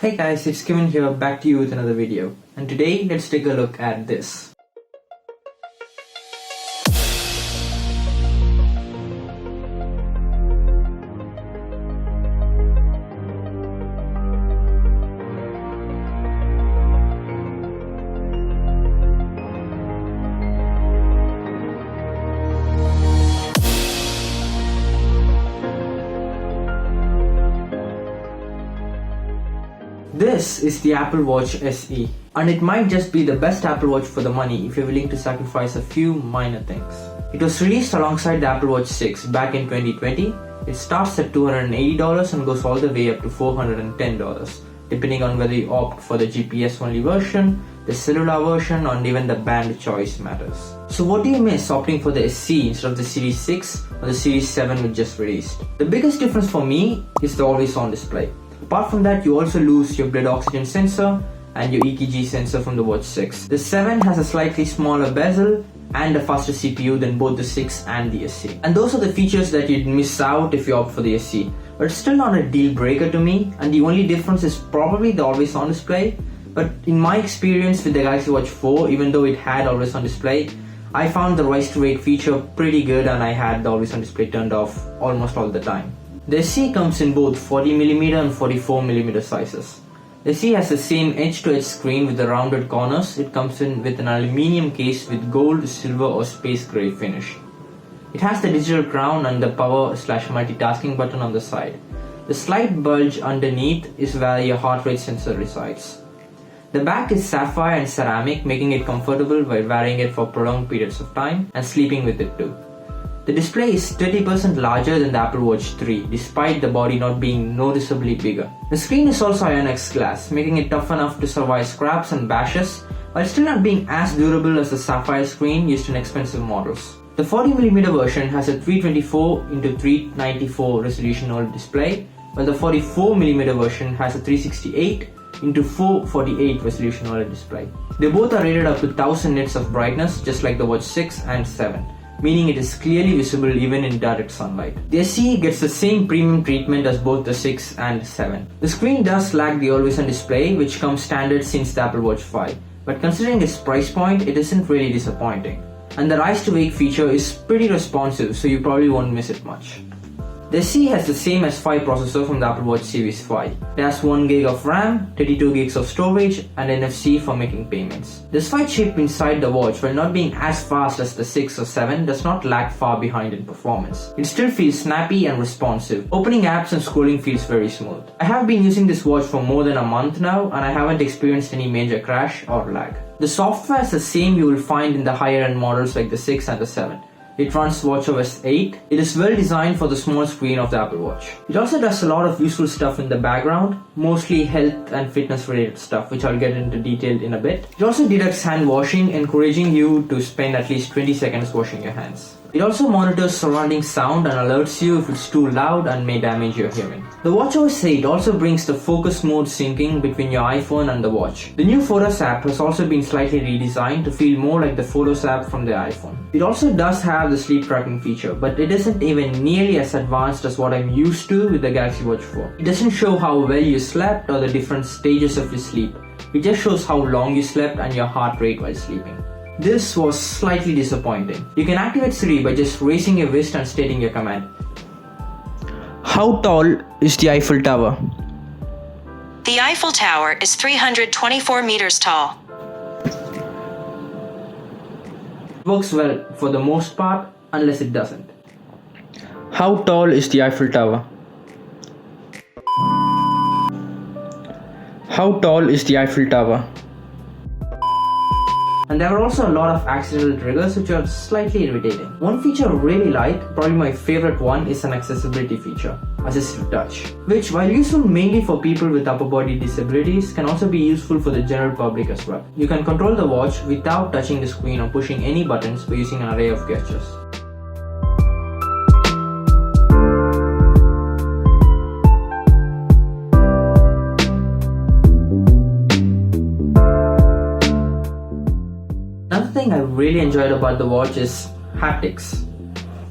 Hey guys, it's Kiran here, back to you with another video. And today, let's take a look at this. This is the Apple Watch SE, and it might just be the best Apple Watch for the money if you're willing to sacrifice a few minor things. It was released alongside the Apple Watch 6 back in 2020. It starts at $280 and goes all the way up to $410, depending on whether you opt for the GPS only version, the cellular version, or even the band choice matters. So what do you miss opting for the SE instead of the Series 6 or the Series 7 which just released? The biggest difference for me is the always on display. Apart from that, you also lose your blood oxygen sensor and your EKG sensor from the Watch 6. The 7 has a slightly smaller bezel and a faster CPU than both the 6 and the SE. And those are the features that you'd miss out if you opt for the SE. But it's still not a deal breaker to me, and the only difference is probably the always on display. But in my experience with the Galaxy Watch 4, even though it had always on display, I found the rise to wake feature pretty good, and I had the always on display turned off almost all the time. The SE comes in both 40mm and 44mm sizes. The SE has the same edge-to-edge screen with the rounded corners. It comes in with an aluminium case with gold, silver or space grey finish. It has the digital crown and the power/multitasking button on the side. The slight bulge underneath is where your heart rate sensor resides. The back is sapphire and ceramic, making it comfortable while wearing it for prolonged periods of time and sleeping with it too. The display is 30% larger than the Apple Watch 3, despite the body not being noticeably bigger. The screen is also IONX glass, making it tough enough to survive scraps and bashes, while still not being as durable as the sapphire screen used in expensive models. The 40mm version has a 324x394 resolution OLED display, while the 44mm version has a 368x448 resolution OLED display. They both are rated up to 1000 nits of brightness, just like the Watch 6 and 7. Meaning it is clearly visible even in direct sunlight. The SE gets the same premium treatment as both the 6 and 7. The screen does lack the always on display, which comes standard since the Apple Watch 5, but considering its price point, it isn't really disappointing. And the rise to wake feature is pretty responsive, so you probably won't miss it much. The SE has the same S5 processor from the Apple Watch Series 5. It has 1GB of RAM, 32GB of storage, and NFC for making payments. The S5 chip inside the watch, while not being as fast as the 6 or 7, does not lag far behind in performance. It still feels snappy and responsive. Opening apps and scrolling feels very smooth. I have been using this watch for more than a month now, and I haven't experienced any major crash or lag. The software is the same you will find in the higher end models like the 6 and the 7. It runs watchOS 8. It is well designed for the small screen of the Apple Watch. It also does a lot of useful stuff in the background, mostly health and fitness related stuff, which I'll get into detail in a bit. It also detects hand washing, encouraging you to spend at least 20 seconds washing your hands. It also monitors surrounding sound and alerts you if it's too loud and may damage your hearing. The watchOS 8 also brings the focus mode syncing between your iPhone and the watch. The new Photos app has also been slightly redesigned to feel more like the Photos app from the iPhone. It also does have the sleep tracking feature, but it isn't even nearly as advanced as what I'm used to with the Galaxy Watch 4. It doesn't show how well you slept or the different stages of your sleep. It just shows how long you slept and your heart rate while sleeping. This was slightly disappointing. You can activate Siri by just raising your wrist and stating your command. How tall is the Eiffel Tower? The Eiffel Tower is 324 meters tall. It works well for the most part, unless it doesn't. How tall is the Eiffel Tower? How tall is the Eiffel Tower? And there are also a lot of accidental triggers which are slightly irritating. One feature I really like, probably my favorite one, is an accessibility feature, assistive touch, which while useful mainly for people with upper body disabilities, can also be useful for the general public as well. You can control the watch without touching the screen or pushing any buttons by using an array of gestures. Another thing I really enjoyed about the watch is haptics.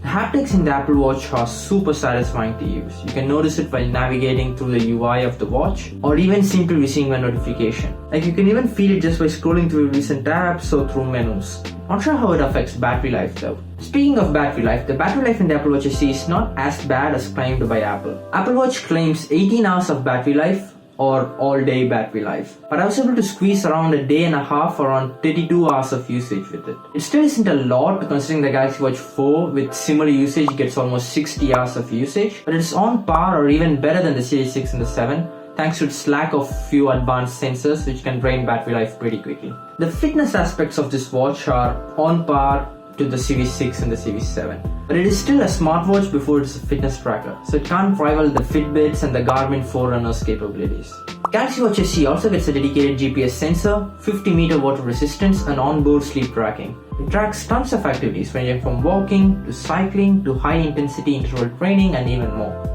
The Haptics in the Apple Watch are super satisfying to use. You can notice it while navigating through the UI of the watch or even simply receiving a notification. Like you can even feel it just by scrolling through recent apps or through menus. Not sure how it affects battery life though. Speaking of battery life, the battery life in the Apple Watch SE is not as bad as claimed by Apple. Apple Watch claims 18 hours of battery life or all-day battery life. But I was able to squeeze around a day and a half, around 32 hours of usage with it. It still isn't a lot considering the Galaxy Watch 4 with similar usage gets almost 60 hours of usage, but it's on par or even better than the Series 6 and the 7 thanks to its lack of few advanced sensors which can drain battery life pretty quickly. The fitness aspects of this watch are on par to the Series 6 and the Series 7. But it is still a smartwatch before it's a fitness tracker, so it can't rival the Fitbits and the Garmin Forerunner's capabilities. Galaxy Watch SE also gets a dedicated GPS sensor, 50-meter water resistance and onboard sleep tracking. It tracks tons of activities ranging from walking to cycling to high-intensity interval training and even more.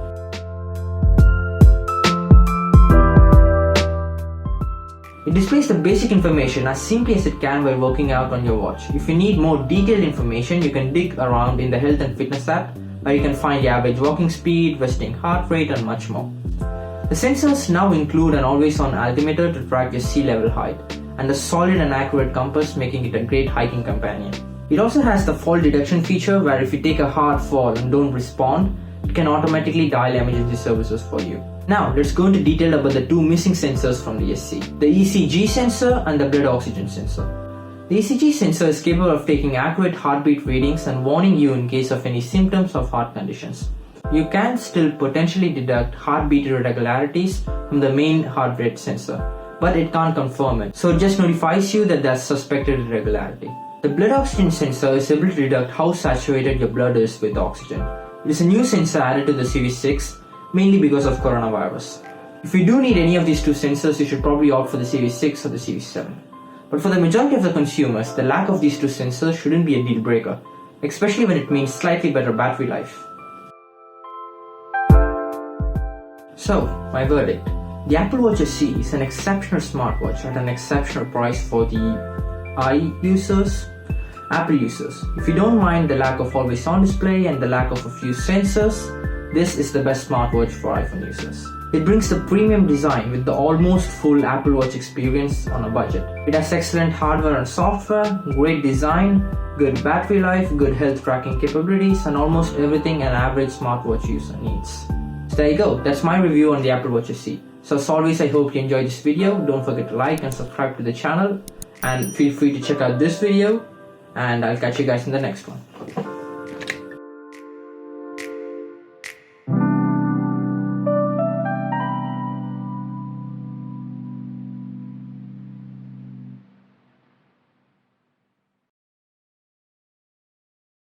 It displays the basic information as simply as it can while working out on your watch. If you need more detailed information, you can dig around in the Health and Fitness app where you can find the average walking speed, resting heart rate and much more. The sensors now include an always-on altimeter to track your sea level height and a solid and accurate compass, making it a great hiking companion. It also has the fall detection feature where if you take a hard fall and don't respond, it can automatically dial emergency services for you. Now, let's go into detail about the two missing sensors from the SE, the ECG sensor and the blood oxygen sensor. The ECG sensor is capable of taking accurate heartbeat readings and warning you in case of any symptoms of heart conditions. You can still potentially detect heartbeat irregularities from the main heart rate sensor, but it can't confirm it, so it just notifies you that there's suspected irregularity. The blood oxygen sensor is able to detect how saturated your blood is with oxygen. It is a new sensor added to the Series 6, mainly because of coronavirus. If you do need any of these two sensors, you should probably opt for the Series 6 or the Series 7. But for the majority of the consumers, the lack of these two sensors shouldn't be a deal breaker, especially when it means slightly better battery life. So, my verdict. The Apple Watch SE is an exceptional smartwatch at an exceptional price for the Apple users. If you don't mind the lack of always-on display and the lack of a few sensors, this is the best smartwatch for iPhone users. It brings the premium design with the almost full Apple Watch experience on a budget. It has excellent hardware and software, great design, good battery life, good health tracking capabilities, and almost everything an average smartwatch user needs. So there you go, that's my review on the Apple Watch SE. So as always, I hope you enjoyed this video. Don't forget to like and subscribe to the channel, and feel free to check out this video, and I'll catch you guys in the next one.